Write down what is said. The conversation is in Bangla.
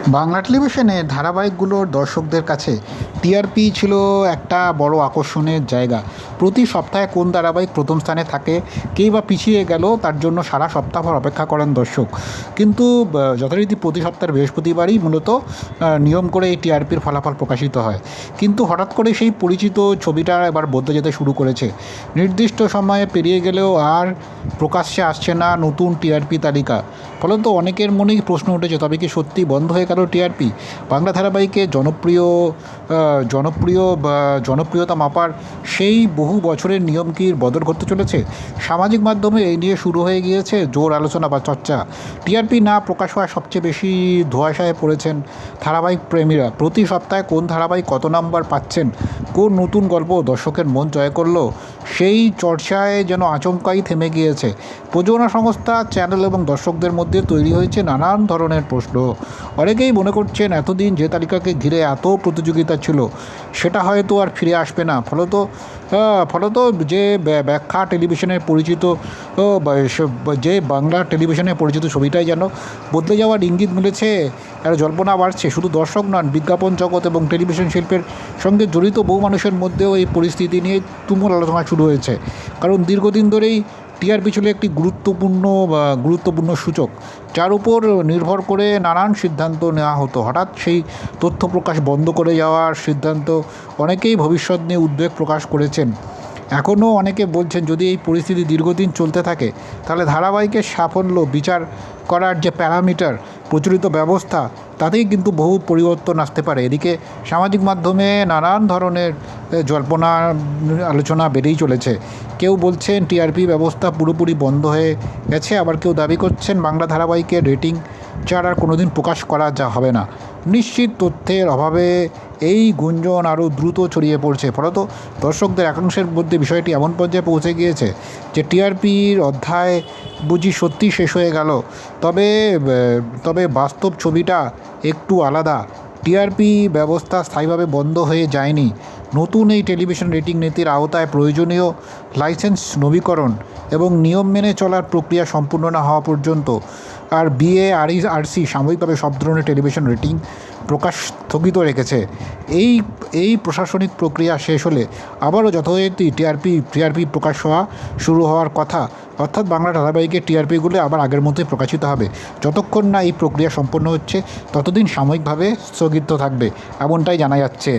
বাংলা টেলিভিশনে ধারাবাহিকগুলোর দর্শকদের কাছে টিআরপি ছিল একটা বড় আকর্ষণের জায়গা। প্রতি সপ্তাহে কোন ধারাবাহিক প্রথম স্থানে থাকে, কেই বা পিছিয়ে গেল, তার জন্য সারা সপ্তাহভর অপেক্ষা করেন দর্শক। কিন্তু যথারীতি প্রতি সপ্তাহের বৃহস্পতিবারই মূলত নিয়ম করে এই টিআরপির ফলাফল প্রকাশিত হয়। কিন্তু হঠাৎ করে সেই পরিচিত ছবিটা এবার বদলে যেতে শুরু করেছে। নির্দিষ্ট সময়ে পেরিয়ে গেলেও আর প্রকাশ্যে আসছে না নতুন টিআরপি তালিকা। ফলত অনেকের মনেই প্রশ্ন উঠেছে, তবে কি সত্যি বন্ধ হয়ে গেল টিআরপি? বাংলা ধারাবাহিকে জনপ্রিয়তা মাপার সেই বহু বছরের নিয়ম কি বদল করতে চলেছে? সামাজিক মাধ্যমে এই নিয়ে শুরু হয়ে গিয়েছে জোর আলোচনা বা চর্চা। টিআরপি না প্রকাশ হওয়ায় সবচেয়ে বেশি ধোঁয়াশায় পড়েছেন ধারাবাহিক প্রেমীরা। প্রতি সপ্তাহে কোন ধারাবাহিক কত নাম্বার পাচ্ছেন, কোন নতুন গল্প দর্শকের মন জয় করলো, সেই চর্চায় যেন আচমকাই থেমে গিয়েছে। প্রযোজনা সংস্থা, চ্যানেল এবং দর্শকদের মধ্যে তৈরি হয়েছে নানান ধরনের প্রশ্ন। অনেকেই মনে করছেন এতদিন যে তালিকাকে ঘিরে এত প্রতিযোগিতা ছিল সেটা হয়তো আর ফিরে আসবে না। ফলত যে ব্যাখ্যা টেলিভিশনের পরিচিত যে বাংলা টেলিভিশনে পরিচিত ছবিটাই যেন বদলে যাওয়ার ইঙ্গিত মিলেছে। আর জল্পনা বাড়ছে শুধু দর্শক নন, বিজ্ঞাপন জগৎ এবং টেলিভিশন শিল্পের সঙ্গে জড়িত বহু মানুষের মধ্যেও এই পরিস্থিতি নিয়ে তুমুল আলোচনা শুরু হয়েছে। কারণ দীর্ঘদিন ধরেই টিআরপি ছিল একটি গুরুত্বপূর্ণ সূচক, যার উপর নির্ভর করে নানান সিদ্ধান্ত নেওয়া হতো। হঠাৎ সেই তথ্য প্রকাশ বন্ধ করে যাওয়ার সিদ্ধান্ত অনেকেই ভবিষ্যৎ নিয়ে উদ্বেগ প্রকাশ করেছেন। এখনও অনেকে বলছেন, যদি এই পরিস্থিতি দীর্ঘদিন চলতে থাকে তাহলে ধারাবাহিকের সাফল্য বিচার করার যে প্যারামিটার, প্রচলিত ব্যবস্থা, তাতেই কিন্তু বহু পরিবর্তন আসতে পারে। এদিকে সামাজিক মাধ্যমে নানান ধরনের জল্পনা আলোচনা বেড়েই চলেছে। কেউ বলছেন টিআরপি ব্যবস্থা পুরোপুরি বন্ধ হয়ে গেছে, আবার কেউ দাবি করছেন বাংলা ধারাবাহিকের রেটিং চার আর কোনো দিন প্রকাশ করা হবে না। নিশ্চিত তথ্যের অভাবে এই গুঞ্জন আরও দ্রুত ছড়িয়ে পড়ছে। ফলত দর্শকদের একাংশের মধ্যে বিষয়টি এমন পর্যায়ে পৌঁছে গিয়েছে যে টিআরপির অধ্যায় বুঝি সত্যি শেষ হয়ে গেল। তবে বাস্তব ছবিটা একটু আলাদা। টিআরপি ব্যবস্থা স্থায়ীভাবে বন্ধ হয়ে যায়নি। নতুন এই টেলিভিশন রেটিং নীতির আওতায় প্রয়োজনীয় লাইসেন্স নবীকরণ এবং নিয়ম মেনে চলার প্রক্রিয়া সম্পূর্ণ না হওয়া পর্যন্ত আর বিএআরসি সাময়িকভাবে সব ধরনের টেলিভিশন রেটিং প্রকাশ স্থগিত রেখেছে। এই প্রশাসনিক প্রক্রিয়া শেষ হলে আবারও যথারীতি টিআরপি প্রকাশ শুরু হওয়ার কথা। অর্থাৎ বাংলা ধারাবাহিকের টিআরপিগুলো আবার আগের মতোই প্রকাশিত হবে। যতক্ষণ না এই প্রক্রিয়া সম্পন্ন হচ্ছে ততদিন সাময়িকভাবে স্থগিত থাকবে, এমনটাই জানা যাচ্ছে।